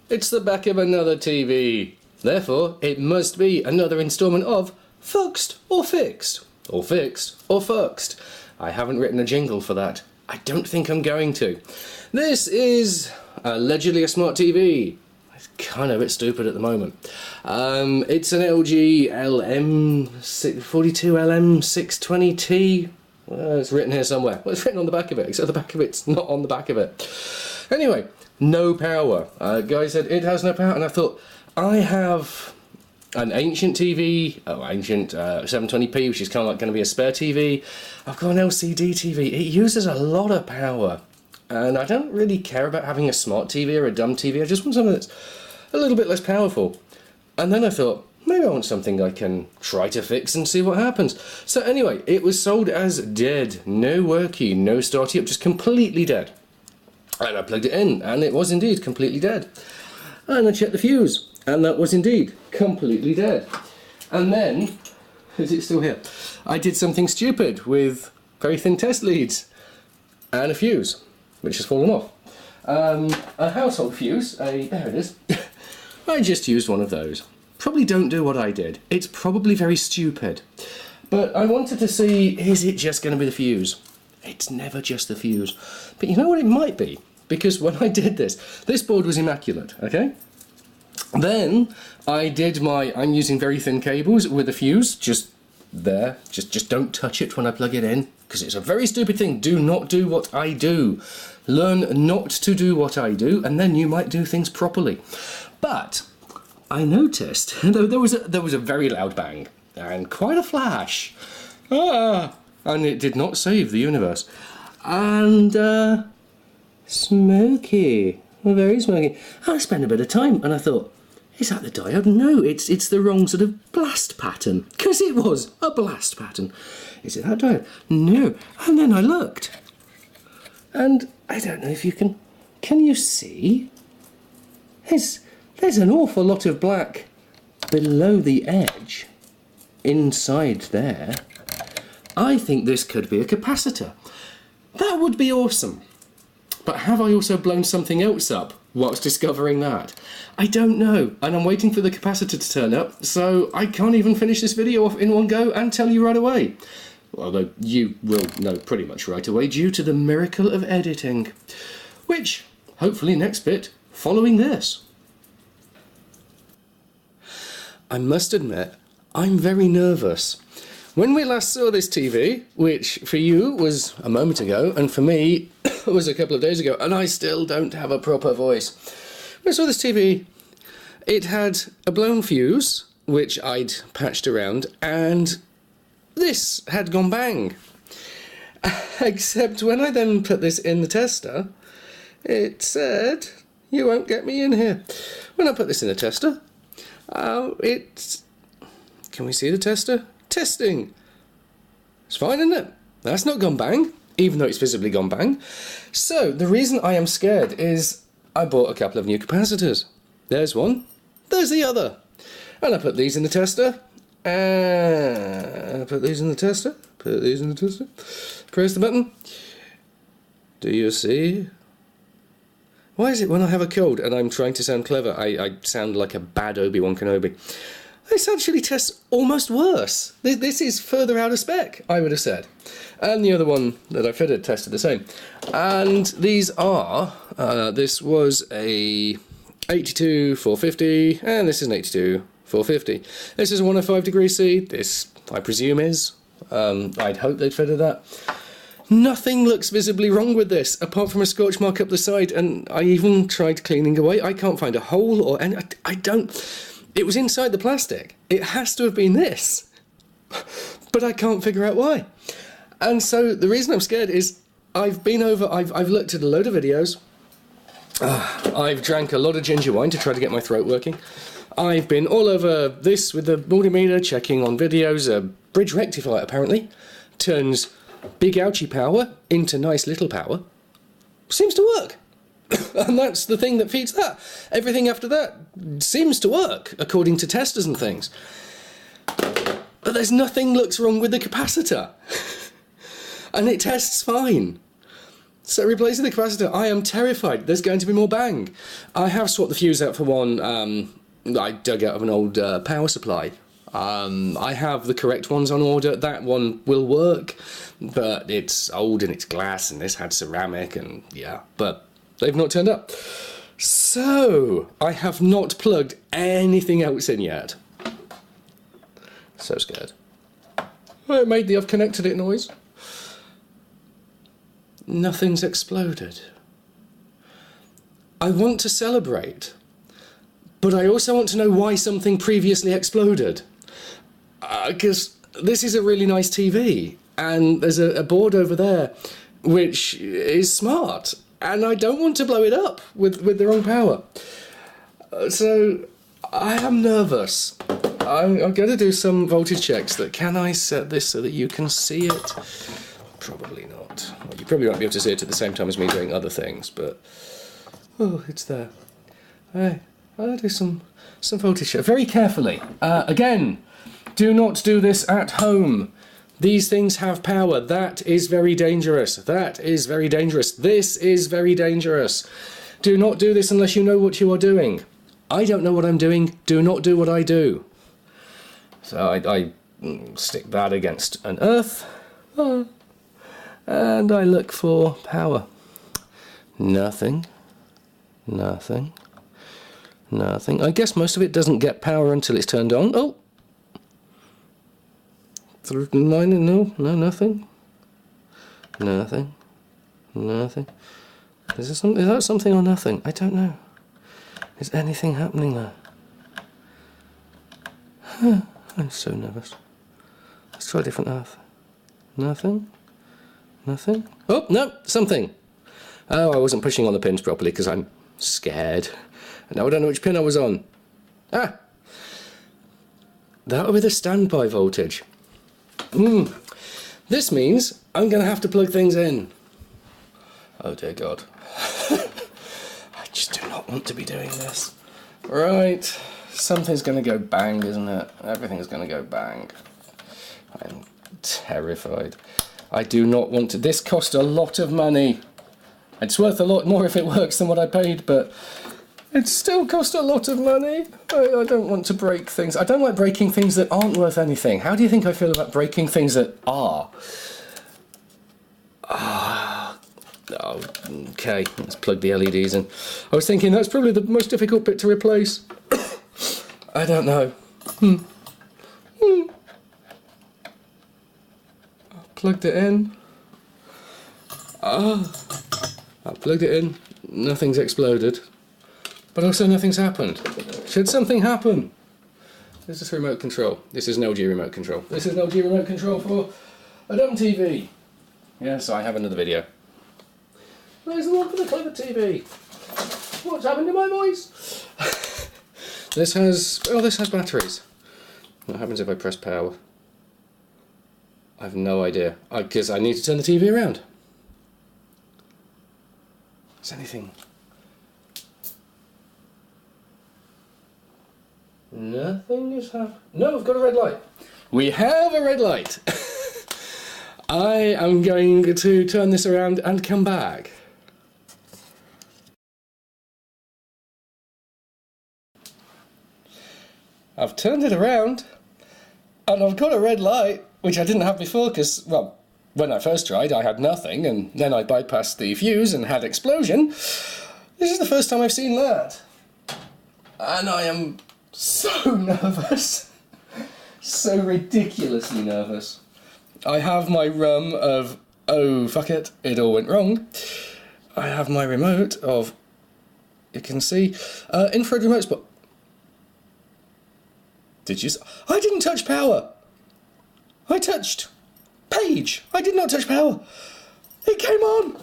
It's the back of another TV. Therefore, it must be another instalment of Phuxxed or Fixed. Or Fixed or Phuxxed. I haven't written a jingle for that. I don't think I'm going to. This is allegedly a smart TV. It's kind of a bit stupid at the moment. It's an LG 42LM620T. It's written here somewhere. Well, it's written on the back of it, except the back of it's not on the back of it. Anyway, no power. Guy said it has no power, and I thought, I have an ancient TV, ancient 720p, which is kind of like going to be a spare TV. I've got an LCD TV. It uses a lot of power, and I don't really care about having a smart TV or a dumb TV. I just want something that's a little bit less powerful. And then I thought, maybe I want something I can try to fix and see what happens. So anyway, it was sold as dead. No worky, no starty up, just completely dead. And I plugged it in, and it was indeed completely dead. And I checked the fuse, and that was indeed completely dead. And then, is it still here? I did something stupid with very thin test leads and a fuse, which has fallen off. A household fuse, there it is. I just used one of those. Probably don't do what I did. It's probably very stupid. But I wanted to see, is it just going to be the fuse? It's never just the fuse. But you know what it might be? Because when I did this board was immaculate, okay? Then I did I'm using very thin cables with a fuse, just there. Just don't touch it when I plug it in, because it's a very stupid thing. Do not do what I do. Learn not to do what I do, and then you might do things properly. But I noticed there was a very loud bang and quite a flash. And it did not save the universe. And smoky, very smoky. I spent a bit of time, and I thought, is that the diode? No, it's the wrong sort of blast pattern, because it was a blast pattern. Is it that diode? No. And then I looked, and I don't know if you can you see? There's an awful lot of black below the edge, inside there. I think this could be a capacitor. That would be awesome. But have I also blown something else up whilst discovering that? I don't know, and I'm waiting for the capacitor to turn up, so I can't even finish this video off in one go and tell you right away. Although you will know pretty much right away due to the miracle of editing. Which, hopefully next bit, following this. I must admit, I'm very nervous. When we last saw this TV, which for you was a moment ago, and for me was a couple of days ago, and I still don't have a proper voice. When I saw this TV, it had a blown fuse, which I'd patched around, and this had gone bang. Except when I then put this in the tester, it said, you won't get me in here. When I put this in the tester, can we see the tester? Testing. It's fine, isn't it? That's not gone bang, even though it's visibly gone bang. So, the reason I am scared is I bought a couple of new capacitors. There's one, there's the other. And I put these in the tester, and I put these in the tester, press the button. Do you see? Why is it when I have a cold and I'm trying to sound clever, I sound like a bad Obi-Wan Kenobi? This actually tests almost worse. This is further out of spec, I would have said. And the other one that I fitted tested the same. And these are, this was a 82-450, and this is an 82-450. This is a 105 degrees C, this I presume is. I'd hope they'd fitted that. Nothing looks visibly wrong with this, apart from a scorch mark up the side, and I even tried cleaning away. I can't find a hole or any, I don't... It was inside the plastic. It has to have been this. But I can't figure out why. And so the reason I'm scared is I've looked at a load of videos. I've drank a lot of ginger wine to try to get my throat working. I've been all over this with the multimeter, checking on videos. A bridge rectifier, apparently, turns big ouchie power into nice little power. Seems to work. And that's the thing that feeds that. Everything after that seems to work, according to testers and things. But there's nothing looks wrong with the capacitor. And it tests fine. So replacing the capacitor, I am terrified. There's going to be more bang. I have swapped the fuse out for one that I dug out of an old power supply. I have the correct ones on order. That one will work, but it's old and it's glass, and this had ceramic, and yeah, but they've not turned up. So I have not plugged anything else in yet. So scared. I made the I've connected it noise. Nothing's exploded. I want to celebrate, but I also want to know why something previously exploded. Because this is a really nice TV, and there's a board over there which is smart, and I don't want to blow it up with the wrong power. So I am nervous. I'm going to do some voltage checks. Can I set this so that you can see it? Probably not. Well, you probably won't be able to see it at the same time as me doing other things, but oh, it's there. Hey, I'll do some voltage check very carefully. Again, do not do this at home. These things have power. That is very dangerous. That is very dangerous. This is very dangerous. Do not do this unless you know what you are doing. I don't know what I'm doing. Do not do what I do. So I stick that against an earth. And I look for power. Nothing. Nothing. Nothing. I guess most of it doesn't get power until it's turned on. Oh! No, nothing. Nothing. Nothing. Is that something or nothing? I don't know. Is anything happening there? I'm so nervous. Let's try a different earth. Nothing. Nothing. Oh, no, something. Oh, I wasn't pushing on the pins properly because I'm scared. And now I don't know which pin I was on. Ah! That'll be the standby voltage. This means I'm going to have to plug things in. Oh dear God. I just do not want to be doing this. Right. Something's going to go bang, isn't it? Everything's going to go bang. I'm terrified. I do not want to. This cost a lot of money. It's worth a lot more if it works than what I paid, but it still cost a lot of money. I don't want to break things. I don't like breaking things that aren't worth anything. How do you think I feel about breaking things that are? Oh, okay, let's plug the LEDs in. I was thinking that's probably the most difficult bit to replace. I don't know. Plugged it in. I plugged it in. Nothing's exploded. But also nothing's happened. Should something happen? This is remote control. This is an LG remote control. This is an LG remote control for a dumb TV. Yes, I have another video. There's the one for the clever TV. What's happened to my voice? This has batteries. What happens if I press power? I have no idea. Because I need to turn the TV around. Is anything? Nothing is happening. No, we've got a red light. We have a red light. I am going to turn this around and come back. I've turned it around and I've got a red light, which I didn't have before because, well, when I first tried I had nothing and then I bypassed the fuse and had explosion. This is the first time I've seen that. And I am so nervous. So ridiculously nervous. I have my rum of, oh fuck it, it all went wrong. I have my remote of, you can see, infrared remotes, but I didn't touch power. I touched page. I did not touch power. It came on.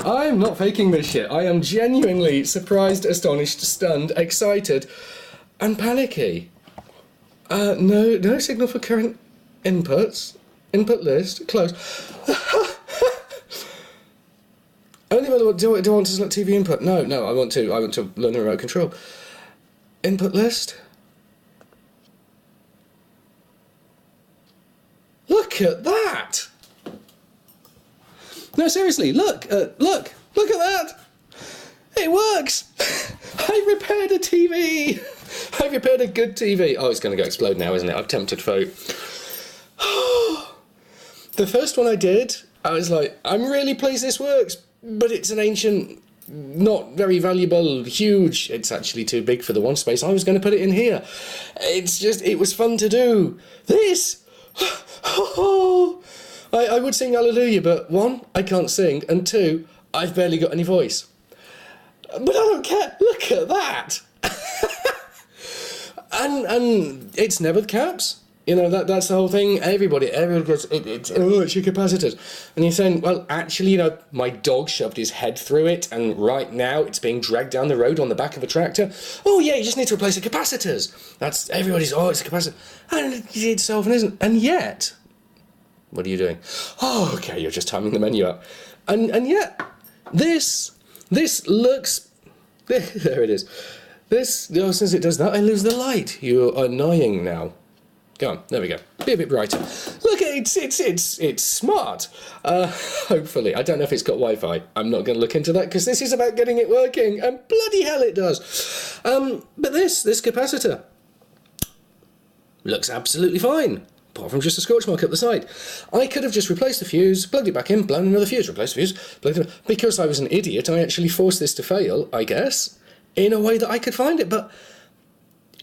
I am not faking this shit. I am genuinely surprised, astonished, stunned, excited, and panicky. No signal for current inputs. Input list closed. Only do I want to select TV input? No, I want to learn the remote control. Input list. Look at that! No, seriously, look at that. It works. I repaired a TV. I repaired a good TV. Oh, it's going to go explode now, isn't it? I've tempted fate. The first one I did, I was like, I'm really pleased this works, but it's an ancient, not very valuable, huge. It's actually too big for the one space I was going to put it in here. It was fun to do. This, I would sing hallelujah, but one, I can't sing, and two, I've barely got any voice. But I don't care. Look at that. and it's never the caps. You know, that's the whole thing. Everybody goes, it's your capacitors. And you're saying, well, actually, you know, my dog shoved his head through it, and right now it's being dragged down the road on the back of a tractor. Oh, yeah, you just need to replace the capacitors. That's everybody's, it's a capacitor. And it so often isn't. And yet, what are you doing? Oh, okay, you're just timing the menu up. And yet, this looks, there it is. Since it does that, I lose the light. You're annoying now. Go on, there we go. Be a bit brighter. Look, it's smart. Hopefully. I don't know if it's got Wi-Fi. I'm not going to look into that because this is about getting it working, and bloody hell it does. But this capacitor looks absolutely fine, apart from just a scorch mark up the side. I could have just replaced the fuse, plugged it back in, blown another fuse, replaced the fuse, plugged it in. Because I was an idiot, I actually forced this to fail, I guess, in a way that I could find it, but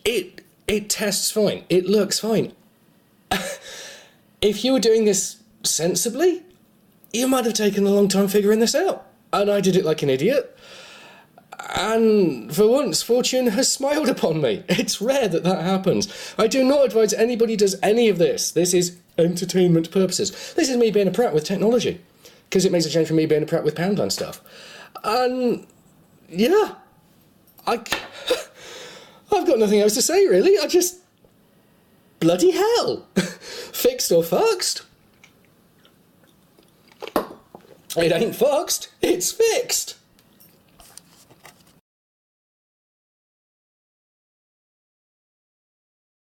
it tests fine. It looks fine. If you were doing this sensibly, you might have taken a long time figuring this out. And I did it like an idiot. And for once, fortune has smiled upon me. It's rare that happens. I do not advise anybody does any of this. This is entertainment purposes. This is me being a prat with technology. Because it makes a change from me being a prat with Poundland stuff. And yeah, I've got nothing else to say, really. Bloody hell. Fixed or fuxed? It ain't fuxed, it's fixed.